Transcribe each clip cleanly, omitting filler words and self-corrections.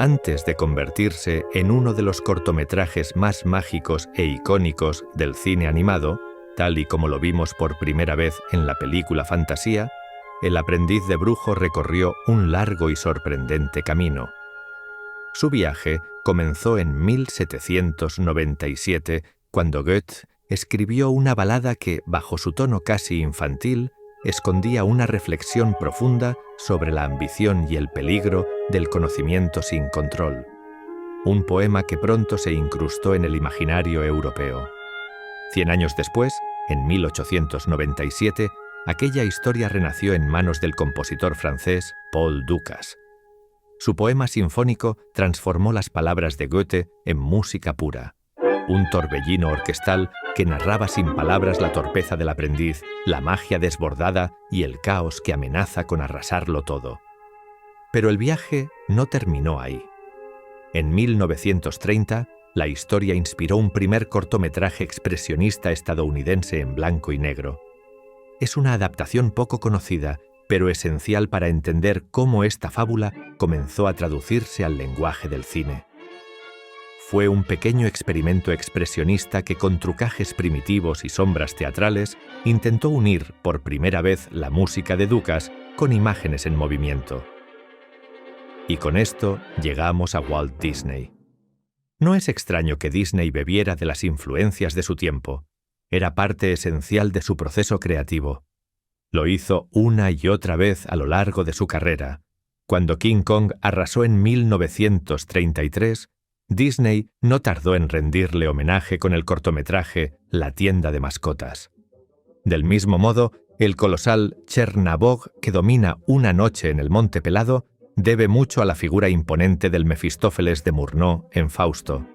Antes de convertirse en uno de los cortometrajes más mágicos e icónicos del cine animado, tal y como lo vimos por primera vez en la película Fantasía, El aprendiz de brujo recorrió un largo y sorprendente camino. Su viaje comenzó en 1797, cuando Goethe escribió una balada que, bajo su tono casi infantil, escondía una reflexión profunda sobre la ambición y el peligro del conocimiento sin control. Un poema que pronto se incrustó en el imaginario europeo. 100 años después, en 1897, aquella historia renació en manos del compositor francés Paul Dukas. Su poema sinfónico transformó las palabras de Goethe en música pura. Un torbellino orquestal que narraba sin palabras la torpeza del aprendiz, la magia desbordada y el caos que amenaza con arrasarlo todo. Pero el viaje no terminó ahí. En 1930, la historia inspiró un primer cortometraje expresionista estadounidense en blanco y negro. Es una adaptación poco conocida, pero esencial para entender cómo esta fábula comenzó a traducirse al lenguaje del cine. Fue un pequeño experimento expresionista que, con trucajes primitivos y sombras teatrales, intentó unir por primera vez la música de Dukas con imágenes en movimiento. Y con esto llegamos a Walt Disney. No es extraño que Disney bebiera de las influencias de su tiempo. Era parte esencial de su proceso creativo. Lo hizo una y otra vez a lo largo de su carrera. Cuando King Kong arrasó en 1933, Disney no tardó en rendirle homenaje con el cortometraje La tienda de mascotas. Del mismo modo, el colosal Chernabog, que domina una noche en el Monte Pelado, debe mucho a la figura imponente del Mefistófeles de Murnau en Fausto.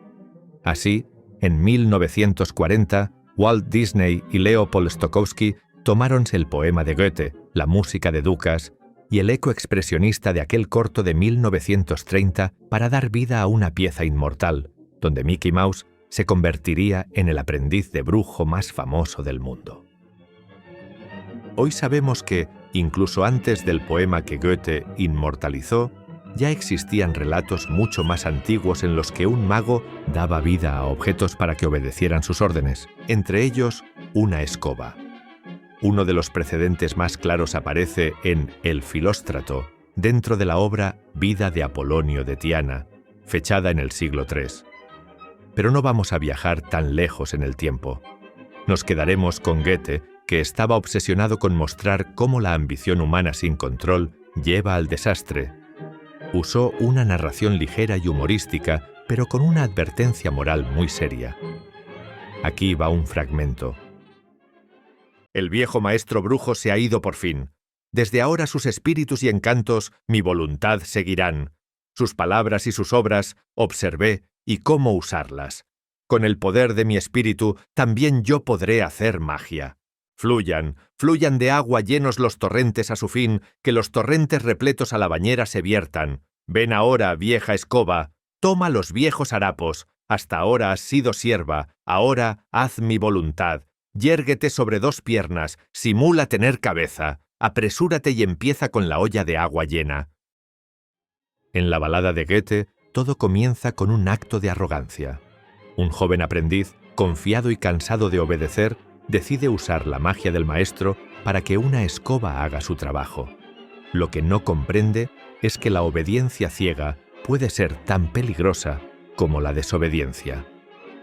Así, en 1940, Walt Disney y Leopold Stokowski tomáronse el poema de Goethe, la música de Dukas y el eco expresionista de aquel corto de 1930 para dar vida a una pieza inmortal, donde Mickey Mouse se convertiría en el aprendiz de brujo más famoso del mundo. Hoy sabemos que, incluso antes del poema que Goethe inmortalizó, ya existían relatos mucho más antiguos en los que un mago daba vida a objetos para que obedecieran sus órdenes, entre ellos una escoba. Uno de los precedentes más claros aparece en El Filóstrato, dentro de la obra Vida de Apolonio de Tiana, fechada en el siglo III. Pero no vamos a viajar tan lejos en el tiempo. Nos quedaremos con Goethe, que estaba obsesionado con mostrar cómo la ambición humana sin control lleva al desastre. Usó una narración ligera y humorística, pero con una advertencia moral muy seria. Aquí va un fragmento. El viejo maestro brujo se ha ido por fin. Desde ahora sus espíritus y encantos mi voluntad seguirán. Sus palabras y sus obras observé y cómo usarlas. Con el poder de mi espíritu también yo podré hacer magia. Fluyan, fluyan de agua llenos los torrentes a su fin, que los torrentes repletos a la bañera se viertan. Ven ahora, vieja escoba, toma los viejos harapos. Hasta ahora has sido sierva, ahora haz mi voluntad. Yérguete sobre dos piernas, simula tener cabeza. Apresúrate y empieza con la olla de agua llena. En la balada de Goethe, todo comienza con un acto de arrogancia. Un joven aprendiz, confiado y cansado de obedecer, decide usar la magia del maestro para que una escoba haga su trabajo. Lo que no comprende es que la obediencia ciega puede ser tan peligrosa como la desobediencia.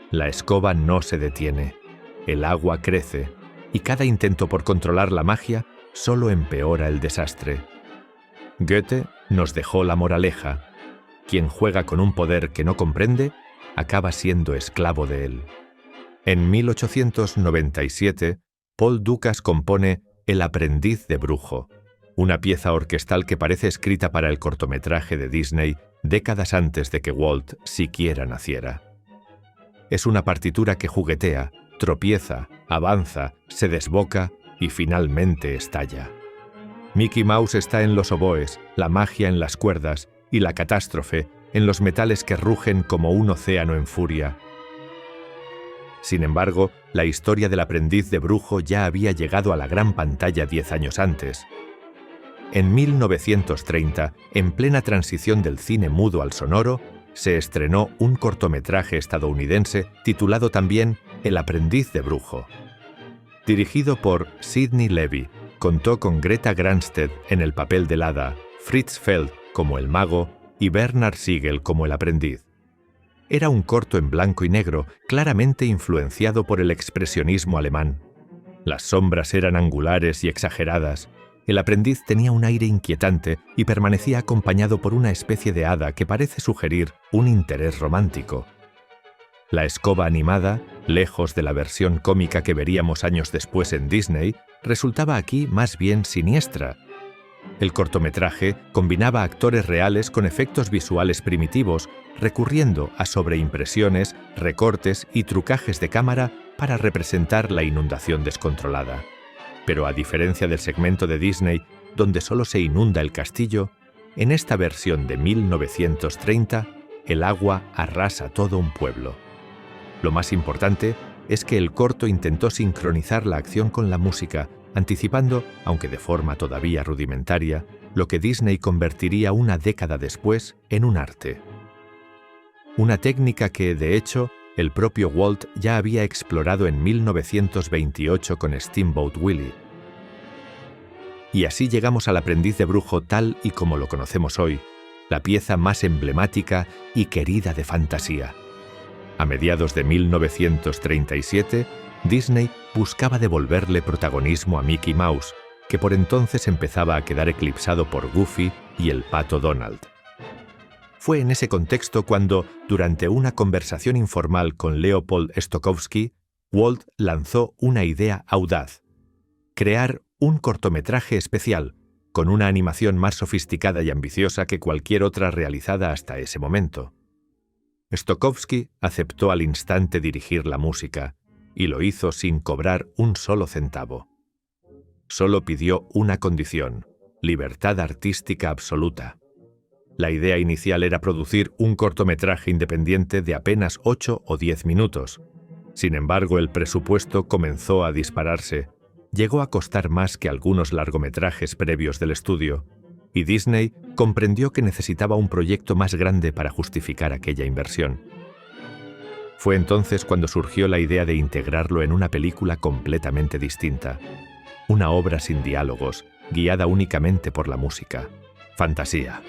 La escoba no se detiene, el agua crece, y cada intento por controlar la magia solo empeora el desastre. Goethe nos dejó la moraleja: quien juega con un poder que no comprende, acaba siendo esclavo de él. En 1897, Paul Dukas compone El aprendiz de brujo, una pieza orquestal que parece escrita para el cortometraje de Disney décadas antes de que Walt siquiera naciera. Es una partitura que juguetea, tropieza, avanza, se desboca y finalmente estalla. Mickey Mouse está en los oboes, la magia en las cuerdas y la catástrofe en los metales que rugen como un océano en furia. Sin embargo, la historia del aprendiz de brujo ya había llegado a la gran pantalla 10 años antes. en 1930, en plena transición del cine mudo al sonoro, se estrenó un cortometraje estadounidense titulado también El aprendiz de brujo. Dirigido por Sidney Levy, contó con Greta Granstedt en el papel del hada, Fritz Feld como el mago y Bernard Siegel como el aprendiz. Era un corto en blanco y negro, claramente influenciado por el expresionismo alemán. Las sombras eran angulares y exageradas. El aprendiz tenía un aire inquietante y permanecía acompañado por una especie de hada que parece sugerir un interés romántico. La escoba animada, lejos de la versión cómica que veríamos años después en Disney, resultaba aquí más bien siniestra. El cortometraje combinaba actores reales con efectos visuales primitivos, recurriendo a sobreimpresiones, recortes y trucajes de cámara para representar la inundación descontrolada. Pero a diferencia del segmento de Disney, donde solo se inunda el castillo, en esta versión de 1930, el agua arrasa todo un pueblo. Lo más importante es que el corto intentó sincronizar la acción con la música, anticipando, aunque de forma todavía rudimentaria, lo que Disney convertiría una década después en un arte. Una técnica que, de hecho, el propio Walt ya había explorado en 1928 con Steamboat Willie. Y así llegamos al aprendiz de brujo tal y como lo conocemos hoy, la pieza más emblemática y querida de fantasía. A mediados de 1937, Disney buscaba devolverle protagonismo a Mickey Mouse, que por entonces empezaba a quedar eclipsado por Goofy y el pato Donald. Fue en ese contexto cuando, durante una conversación informal con Leopold Stokowski, Walt lanzó una idea audaz: crear un cortometraje especial, con una animación más sofisticada y ambiciosa que cualquier otra realizada hasta ese momento. Stokowski aceptó al instante dirigir la música, y lo hizo sin cobrar un solo centavo. Solo pidió una condición: libertad artística absoluta. La idea inicial era producir un cortometraje independiente de apenas 8 o 10 minutos. Sin embargo, el presupuesto comenzó a dispararse. Llegó a costar más que algunos largometrajes previos del estudio, y Disney comprendió que necesitaba un proyecto más grande para justificar aquella inversión. Fue entonces cuando surgió la idea de integrarlo en una película completamente distinta, una obra sin diálogos, guiada únicamente por la música. Fantasía.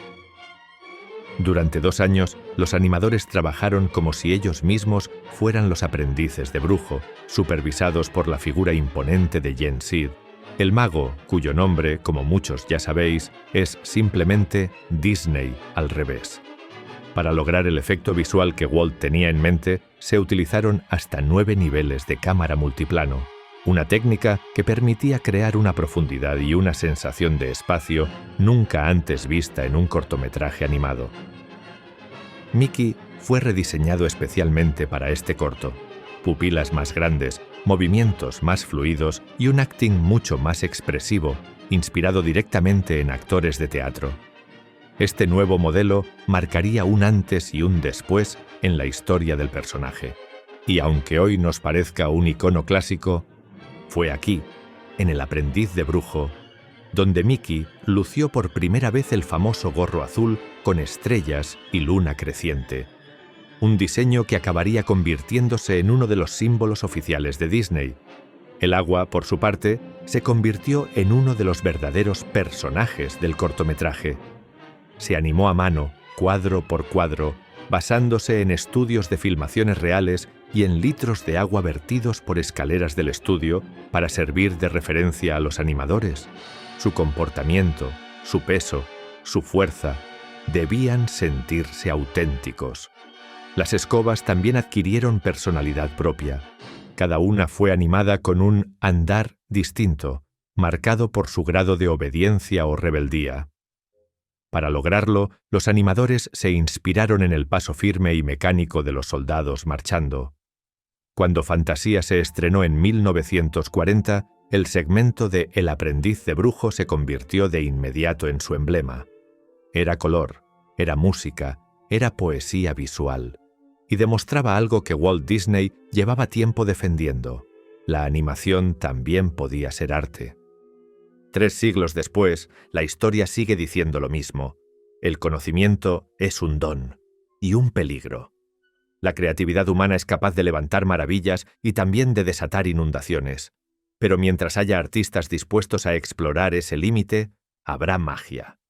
Durante 2 años, los animadores trabajaron como si ellos mismos fueran los aprendices de brujo, supervisados por la figura imponente de Yen Sid, el mago cuyo nombre, como muchos ya sabéis, es simplemente Disney al revés. Para lograr el efecto visual que Walt tenía en mente, se utilizaron hasta 9 niveles de cámara multiplano, una técnica que permitía crear una profundidad y una sensación de espacio nunca antes vista en un cortometraje animado. Mickey fue rediseñado especialmente para este corto. Pupilas más grandes, movimientos más fluidos y un acting mucho más expresivo, inspirado directamente en actores de teatro. Este nuevo modelo marcaría un antes y un después en la historia del personaje. Y aunque hoy nos parezca un icono clásico, fue aquí, en El aprendiz de brujo, donde Mickey lució por primera vez el famoso gorro azul con estrellas y luna creciente. Un diseño que acabaría convirtiéndose en uno de los símbolos oficiales de Disney. El agua, por su parte, se convirtió en uno de los verdaderos personajes del cortometraje. Se animó a mano, cuadro por cuadro, basándose en estudios de filmaciones reales y en litros de agua vertidos por escaleras del estudio para servir de referencia a los animadores. Su comportamiento, su peso, su fuerza, debían sentirse auténticos. Las escobas también adquirieron personalidad propia. Cada una fue animada con un andar distinto, marcado por su grado de obediencia o rebeldía. Para lograrlo, los animadores se inspiraron en el paso firme y mecánico de los soldados marchando. Cuando Fantasía se estrenó en 1940, el segmento de El aprendiz de brujo se convirtió de inmediato en su emblema. Era color, era música, era poesía visual, y demostraba algo que Walt Disney llevaba tiempo defendiendo: la animación también podía ser arte. 3 siglos después, la historia sigue diciendo lo mismo. El conocimiento es un don y un peligro. La creatividad humana es capaz de levantar maravillas y también de desatar inundaciones. Pero mientras haya artistas dispuestos a explorar ese límite, habrá magia.